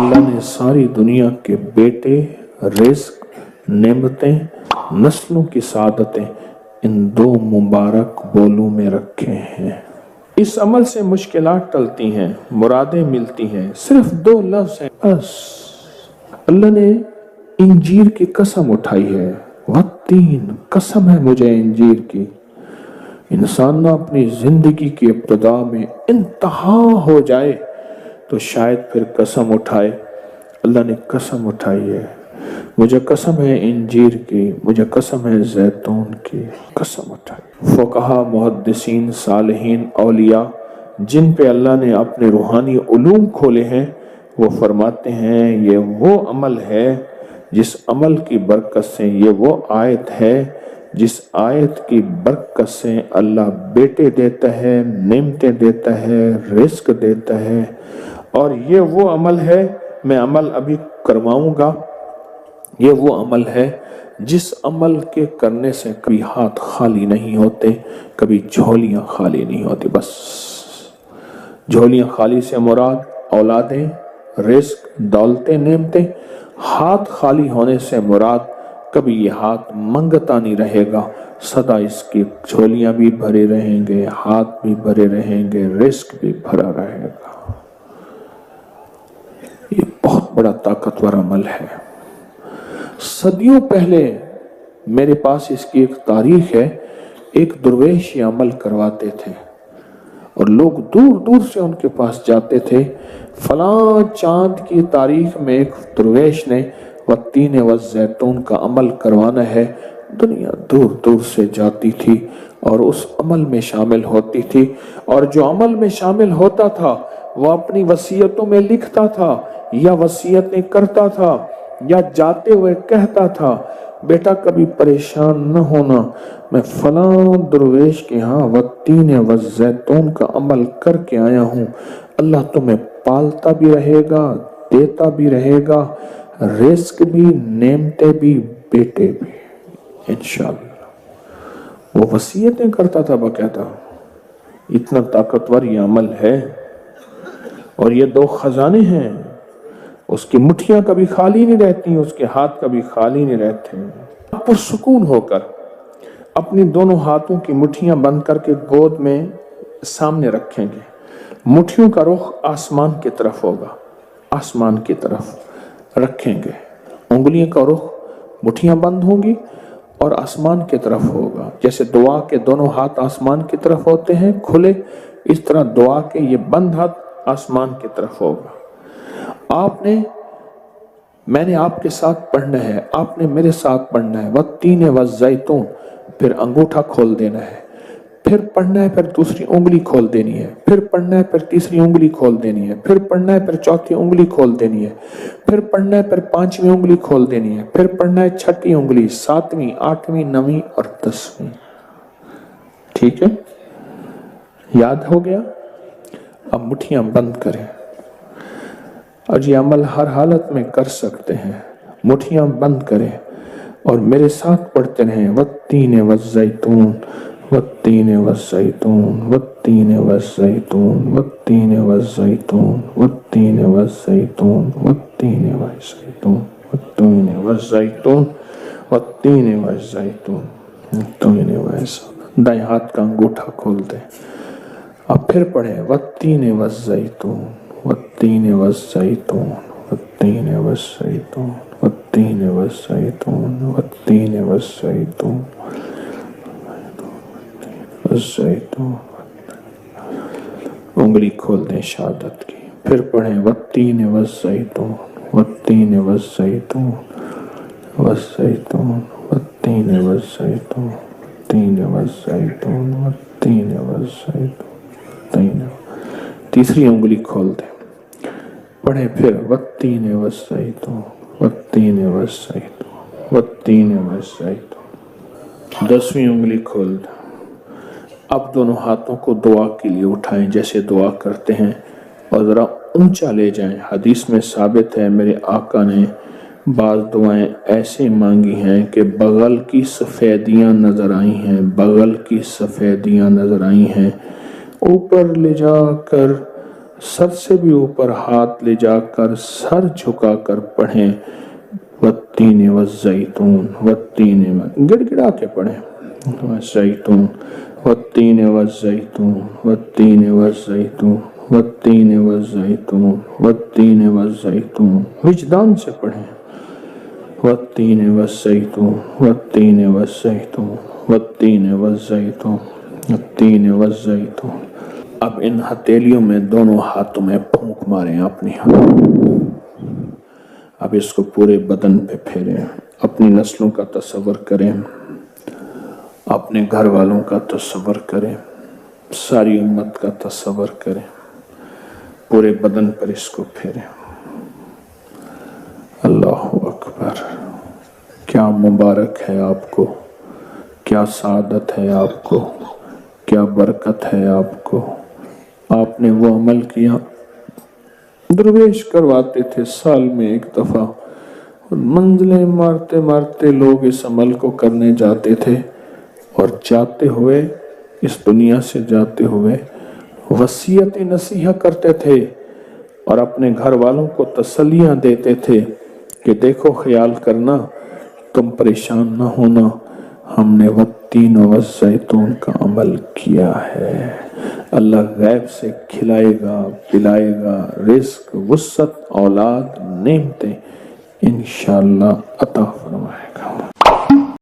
अल्लाह ने सारी दुनिया के बेटे, रिज़्क, नेमतें, नस्लों की सादतें इन दो मुबारक बोलों में रखे हैं। इस अमल से मुश्किलात टलती हैं, मुरादें मिलती हैं। सिर्फ दो लफ्ज़ हैं बस। अल्लाह ने इंजीर की कसम उठाई है, वत्तीन, कसम है मुझे इंजीर की। इंसान ना अपनी जिंदगी की इब्तिदा में इंतहा हो जाए तो शायद फिर कसम उठाए। अल्लाह ने कसम उठाई है, मुझे कसम है इंजीर की, मुझे कसम है जैतून की, कसम उठाई। फुक़हा, मुहद्दिसीन, सालिहीन, औलिया जिन पे अल्लाह ने अपने रूहानी उलूम खोले हैं, वो फरमाते हैं ये वो अमल है जिस अमल की बरकत से, ये वो आयत है जिस आयत की बरकत से अल्लाह बेटे देता है, नेमतें देता है, रिज़्क देता है। और ये वो अमल है, मैं अमल अभी करवाऊंगा, ये वो अमल है जिस अमल के करने से कभी हाथ खाली नहीं होते, कभी झोलियां खाली नहीं होती। बस झोलियां खाली से मुराद औलादें, रिज़्क, दौलतें, नेमतें। हाथ खाली होने से मुराद कभी ये हाथ मंगता नहीं रहेगा, सदा इसकी झोलियां भी भरे रहेंगे, हाथ भी भरे रहेंगे, रिज़्क भी भरा रहेगा। ये बहुत बड़ा ताकतवर अमल है। सदियों पहले मेरे पास इसकी एक तारीख है। एक दरवेश ये अमल करवाते थे और लोग दूर दूर से उनके पास जाते थे। फलां चांद की तारीख में एक दरवेश ने वत्तीन व जैतून का अमल करवाना है। दुनिया दूर दूर से जाती थी और उस अमल में शामिल होती थी। और जो अमल में शामिल होता था वो अपनी वसीयतों में लिखता था या वसीयतें करता था या जाते हुए कहता था, बेटा कभी परेशान न होना, मैं फलां दरवेश के यहाँ वत्तीन व जैतून का अमल करके आया हूँ। अल्लाह तुम्हें पालता भी रहेगा, देता भी रहेगा, रिज़्क भी, नेमतें भी, बेटे भी, इंशाअल्लाह। वो वसीयतें करता था बकायदा। इतना ताकतवर ये अमल है। और ये दो खजाने हैं, उसकी मुट्ठियां कभी खाली नहीं रहती, उसके हाथ कभी खाली नहीं रहते। आप पुरसुकून होकर अपनी दोनों हाथों की मुट्ठियां बंद करके गोद में सामने रखेंगे। मुट्ठियों का रुख आसमान की तरफ होगा, आसमान की तरफ रखेंगे। उंगलियों का रुख, मुट्ठियां बंद होंगी और आसमान की तरफ होगा। जैसे दुआ के दोनों हाथ आसमान की तरफ होते हैं खुले, इस तरह दुआ के ये बंद हाथ आसमान की तरफ होगा। मैंने आपके साथ पढ़ना है, आपने मेरे साथ पढ़ना है। वत्तीन व जैतून, फिर अंगूठा खोल देना है, फिर पढ़ना है, फिर दूसरी उंगली खोल देनी है, फिर पढ़ना है, फिर तीसरी उंगली खोल देनी है, फिर पढ़ना है, फिर चौथी उंगली खोल देनी है, फिर पढ़ना है, फिर पांचवी उंगली खोल देनी है, फिर पढ़ना है छठी उंगली, सातवीं, आठवीं, नवीं और 10वीं। ठीक है, याद हो गया? अब मुट्ठियां बंद करें और ये अमल हर हालत में कर सकते हैं। मुट्ठियां बंद करें और मेरे साथ पढ़ते रहें, वत्तीन व जैतून, वत्तीन व जैतून, वत्तीन व जैतून, वत्तीन व जैतून, वत्तीन व जैतून, वत्तीन व जैतून, वत्तीन व जैतून, वत्तीन व जैतून, वत्तीन व जैतून। दाएं हाथ का अंगूठा खोल दें। अब फिर पढ़े, वत्तीन व जैतून, वत्तीन व जैतून, वत्तीन व जैतून, वत्तीन व जैतून, वत्तीन व जैतून, जैतून। उंगली खोल दें शहादत की। फिर पढ़ें, वत्तीन व जैतून, वत्तीन व जैतून, व जैतून, वत्तीन व जैतून, तीन व जैतून, वत्तीन व जैतून, तीन। तीसरी उंगली खोल दें, पढ़े फिर, वत्तीन व जैतून, वत्तीन व जैतून, वत्तीन व जैतून। 10वीं उंगली खोल दें। अब दोनों हाथों को दुआ के लिए उठाएं जैसे दुआ करते हैं और जरा ऊंचा ले जाएं। हदीस में साबित है, मेरे आका ने बाज़ दुआएं ऐसे मांगी हैं कि बगल की सफ़ेदियां नजर आई हैं, बगल की सफ़ेदियां नजर आई हैं। ऊपर ले जाकर सर से भी ऊपर हाथ ले जाकर सर झुका कर पढ़ें, वत्तीन वज़्ज़ैतून, वत्तीन गिड़गिड़ा के पढ़ें, वज़्ज़ैतून, वत्तीन वज़्ज़ैतून, वत्तीन वज़्ज़ैतून, वत्तीन वज़्ज़ैतून, वत्तीन वज़्ज़ैतून, विजदान से पढ़ें, वत्तीन वज़्ज़ैतून, वत्तीन वज़्ज़ैतून, वत्तीन वज़्ज़ैतून, वत्तीन वज़्ज़ैतून। अब इन हथेलियों में दोनों हाथों में फूंक मारें अपनी हाथ। अब इसको पूरे बदन पे फेरें, अपनी नस्लों का तस्वर करें, अपने घर वालों का तस्वर करें, सारी उम्मत का तस्वर करें, पूरे बदन पर इसको फेरें। अल्लाह अकबर। क्या मुबारक है आपको, क्या सादत है आपको, क्या बरकत है आपको। आपने वो अमल किया, दरवेश करवाते थे साल में एक दफा, और मंजिलें मारते मारते लोग इस अमल को करने जाते थे, और जाते हुए, इस दुनिया से जाते हुए वसीयत नसीहत करते थे और अपने घर वालों को तसल्लियां देते थे कि देखो ख्याल करना, तुम परेशान ना होना, हमने वत्तीन वज़्ज़ैतून का अमल किया है। अल्लाह गैब से खिलाएगा, पिलाएगा, रिस्क, वुसअत, औलाद, नेमतें इंशाअल्लाह अता फरमाएगा।